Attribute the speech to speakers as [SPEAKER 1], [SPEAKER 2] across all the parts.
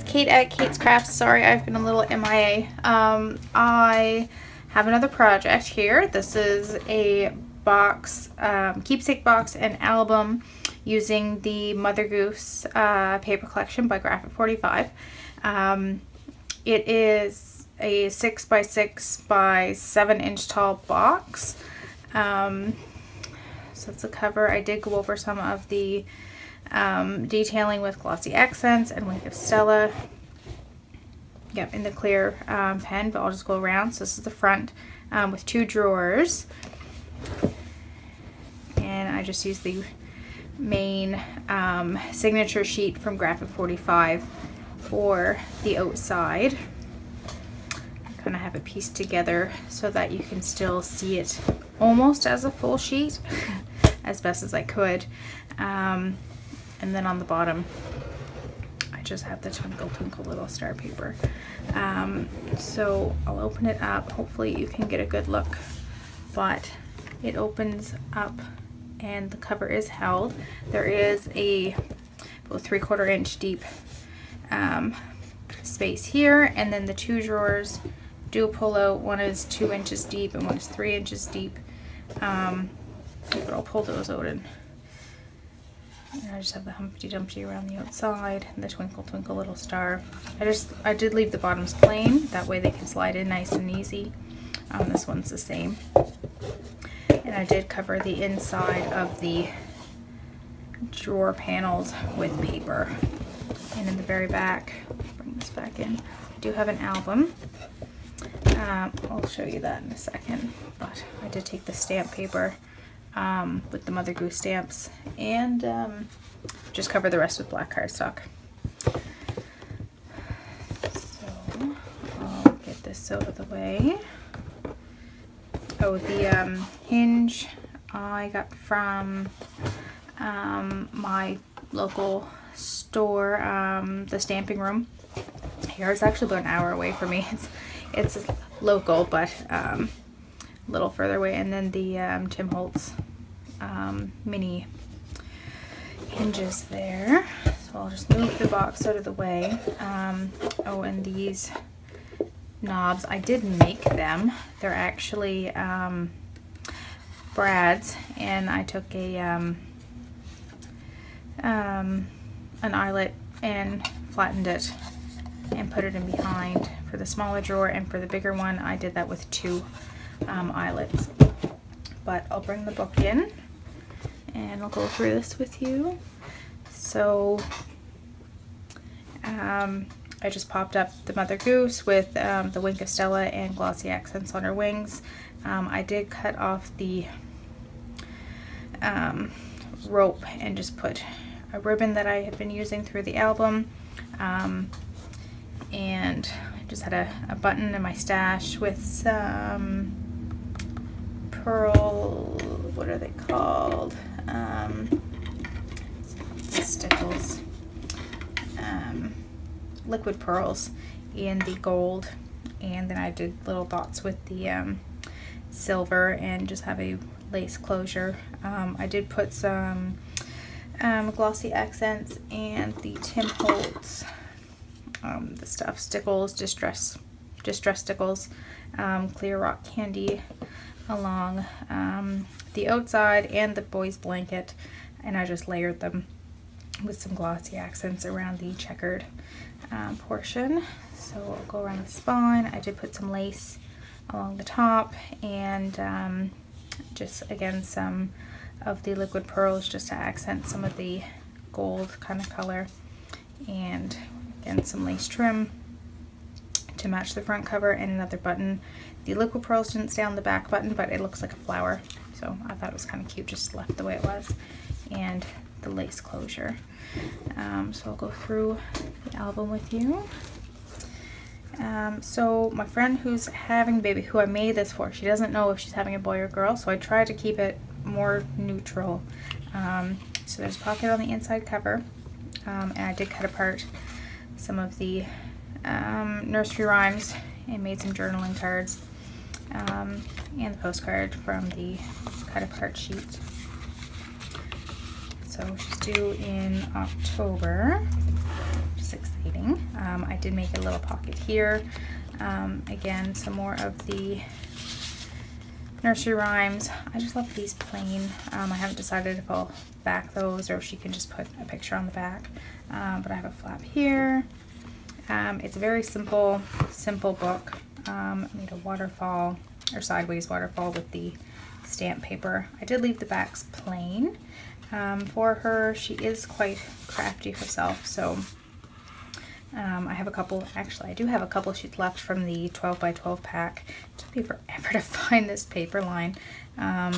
[SPEAKER 1] Kate at Kate's Crafts. Sorry, I've been a little MIA. I have another project here. This is a box, keepsake box and album using the Mother Goose paper collection by Graphic 45. It is a 6x6 by 7-inch tall box. So that's the cover. I did go over some of the detailing with glossy accents and Wink of Stella. Yep, in the clear pen, but I'll just go around. So this is the front with 2 drawers. And I just used the main signature sheet from Graphic 45 for the outside. Kind of have it pieced together so that you can still see it almost as a full sheet as best as I could. And then on the bottom I just have the Twinkle Twinkle Little Star paper. So I'll open it up. Hopefully you can get a good look, but it opens up and the cover is held. There is a about 3/4 inch deep space here, and then the 2 drawers do pull out. One is 2 inches deep and one is 3 inches deep. But I'll pull those out, and I just have the Humpty Dumpty around the outside and the Twinkle Twinkle Little Star. I did leave the bottoms plain, that way they can slide in nice and easy. This one's the same. And I did cover the inside of the drawer panels with paper. And in the very back, bring this back in, I do have an album. I'll show you that in a second, but I did take the stamp paper with the Mother Goose stamps and just cover the rest with black cardstock. So I'll get this out of the way. Oh, the hinge I got from my local store, the Stamping Room. Here, it's actually about an hour away from me. It's local, but a little further away. And then the Tim Holtz mini hinges there. So I'll just move the box out of the way. Oh, and these knobs, I did make them. They're actually Brad's, and I took a an eyelet and flattened it and put it in behind for the smaller drawer, and for the bigger one I did that with 2 eyelets. But I'll bring the book in and I'll go through this with you. So I just popped up the Mother Goose with the Wink of Stella and glossy accents on her wings. I did cut off the rope and just put a ribbon that I had been using through the album, and I just had a button in my stash with some pearl, what are they called, stickles, liquid pearls in the gold, and then I did little dots with the silver and just have a lace closure. I did put some glossy accents and the Tim Holtz the stuff, stickles, distress stickles, clear rock candy along the outside and the boy's blanket, and I just layered them with some glossy accents around the checkered portion. So I'll go around the spine. I did put some lace along the top, and just again some of the liquid pearls just to accent some of the gold kind of color, and again some lace trim to match the front cover, and another button. The liquid pearls didn't stay on the back button, but it looks like a flower, so I thought it was kind of cute, just left the way it was, and the lace closure. So I'll go through the album with you. So my friend who's having a baby, who I made this for, she doesn't know if she's having a boy or girl, so I tried to keep it more neutral. So there's a pocket on the inside cover, and I did cut apart some of the nursery rhymes and made some journaling cards, and the postcard from the cut apart sheet. So she's due in October, 6th exciting. I did make a little pocket here. Again, some more of the nursery rhymes. I just love these plain. I haven't decided if I'll back those or if she can just put a picture on the back. But I have a flap here. It's a very simple book. I made a waterfall or sideways waterfall with the stamp paper. I did leave the backs plain for her. She is quite crafty herself, so I have a couple, actually I do have a couple sheets left from the 12 by 12 pack. It took me forever to find this paper line. I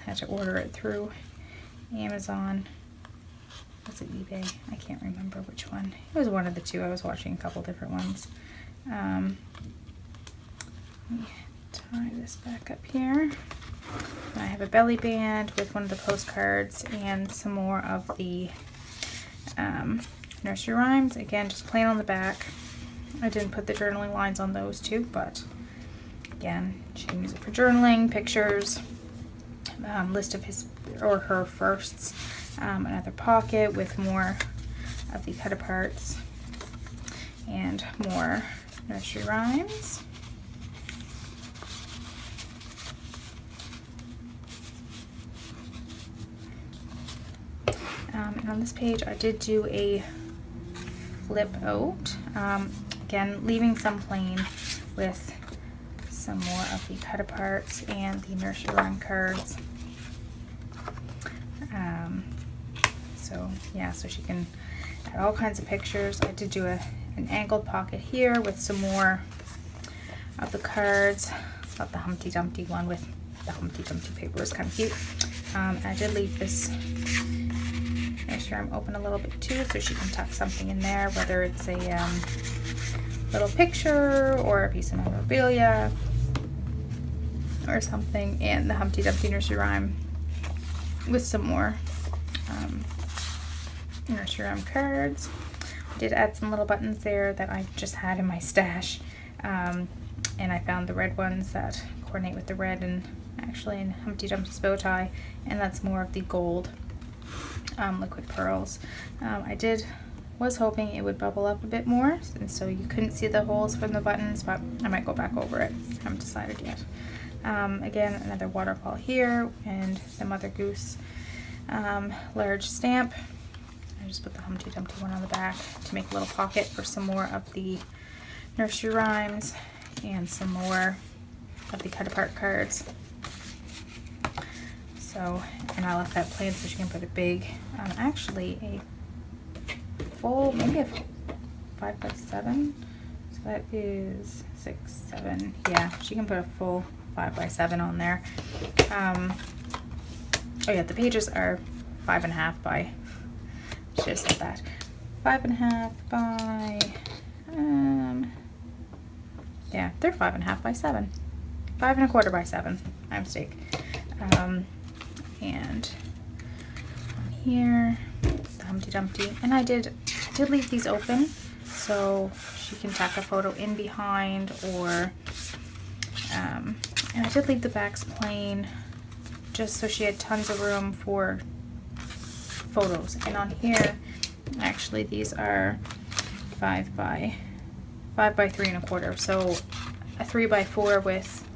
[SPEAKER 1] had to order it through Amazon. Was it eBay? I can't remember which one. It was one of the two. I was watching a couple different ones. Let me tie this back up here. I have a belly band with one of the postcards and some more of the nursery rhymes. Again, just plain on the back. I didn't put the journaling lines on those two, but again, she can use it for journaling, pictures, list of his or her firsts, another pocket with more of the cut aparts and more nursery rhymes. And on this page I did do a flip out, again leaving some plain with some more of the cut aparts and the nursery rhyme cards. So yeah, so she can add all kinds of pictures. I did do an angled pocket here with some more of the cards. I thought the Humpty Dumpty one with the Humpty Dumpty paper was kind of cute. I did leave this nursery rhyme open a little bit too, so she can tuck something in there, whether it's a little picture or a piece of memorabilia or something. And the Humpty Dumpty nursery rhyme with some more nursery rhyme cards. I did add some little buttons there that I just had in my stash, and I found the red ones that coordinate with the red and actually in Humpty Dumpty's bow tie, and that's more of the gold liquid pearls. I was hoping it would bubble up a bit more, and so you couldn't see the holes from the buttons, but I might go back over it. I haven't decided yet. Again, another waterfall here and the Mother Goose large stamp. I just put the Humpty Dumpty one on the back to make a little pocket for some more of the nursery rhymes and some more of the cut apart cards. So, and I left that plain so she can put a big, actually a full, maybe a 5 by 7. So that is 6, 7. Yeah, she can put a full 5 by 7 on there. Oh yeah, the pages are 5.5 by, I should have said that, 5.5 by, yeah, they're 5.5 by 7. 5.25 by 7, my mistake. And on here, the Humpty Dumpty, and I did leave these open so she can tack a photo in behind, or and I did leave the backs plain just so she had tons of room for photos. And on here, actually these are 5 by 3.25, so a 3 by 4 with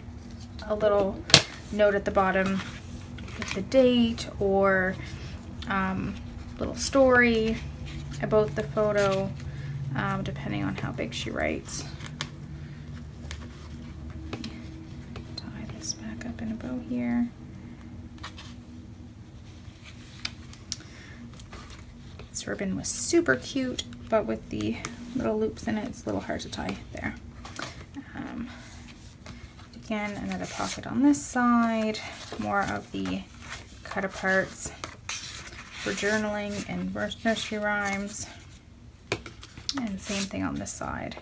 [SPEAKER 1] a little note at the bottom with the date or little story about the photo, depending on how big she writes. Tie this back up in a bow here. This ribbon was super cute, but with the little loops in it, it's a little hard to tie there. Again, another pocket on this side, more of the cut aparts for journaling and nursery rhymes, and same thing on this side.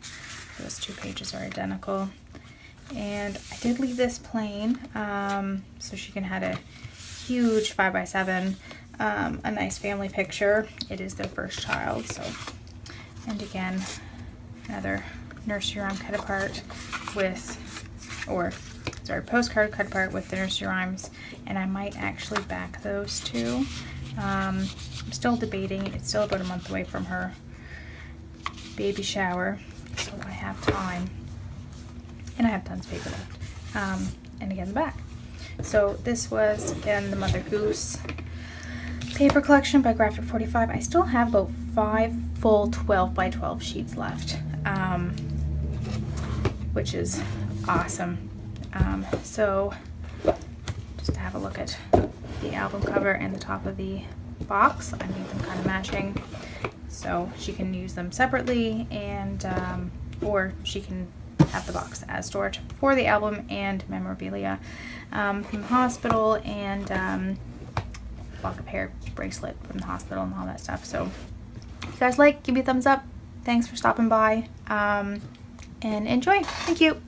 [SPEAKER 1] Those two pages are identical. And I did leave this plain so she can have a huge 5 by 7, a nice family picture. It is their first child, so. And again, another nursery rhyme cut apart with, or sorry, postcard cut apart with the nursery rhymes, and I might actually back those two. I'm still debating. It's still about a month away from her baby shower, so I have time. And I have tons of paper left. And again, the back. So this was, again, the Mother Goose paper collection by Graphic 45. I still have about 5 full 12 by 12 sheets left, which is awesome. So just to have a look at the album cover and the top of the box, I made them kind of matching, so she can use them separately, and or she can have the box as storage for the album and memorabilia from the hospital, and lock of hair bracelet from the hospital and all that stuff. So if you guys like, give me a thumbs up. Thanks for stopping by, and enjoy. Thank you.